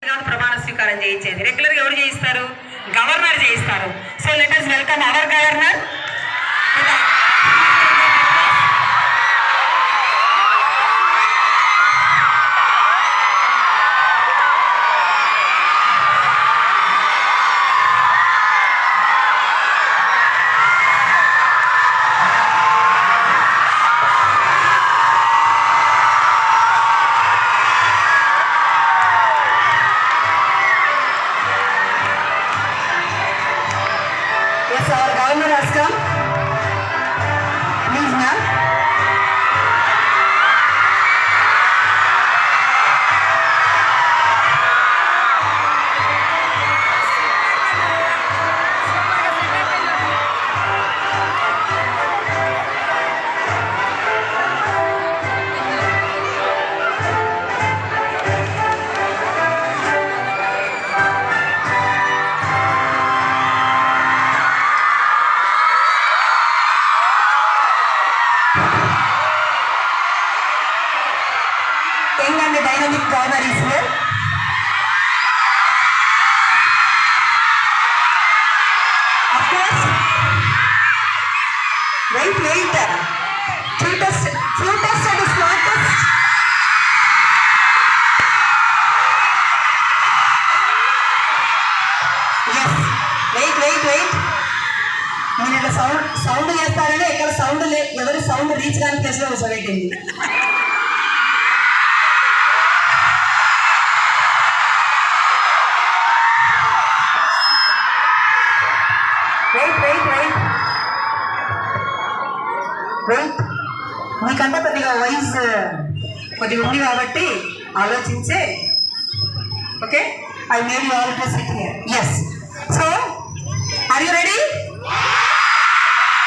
ప్రమాణ స్వీకారం చేయించేది రెగ్యులర్ గా ఎవరు చేయిస్తారు? గవర్నర్ చేయిస్తారు. So let us welcome our governor. Our governor has come. Please, ma'am. Young and dynamic governor is here. Of course. Wait. Few test and smart test. Yes. Wait. మీరు ఇక్కడ sound చేస్తారని ఇక్కడ sound ఎవరి sound reach కాని place లో కూర్చోబెట్టింది. Wait మీకంటే కొద్దిగా వయసు కొద్దిగా ఉంది కాబట్టి ఆలోచించే okay I made you all to sit here. Yes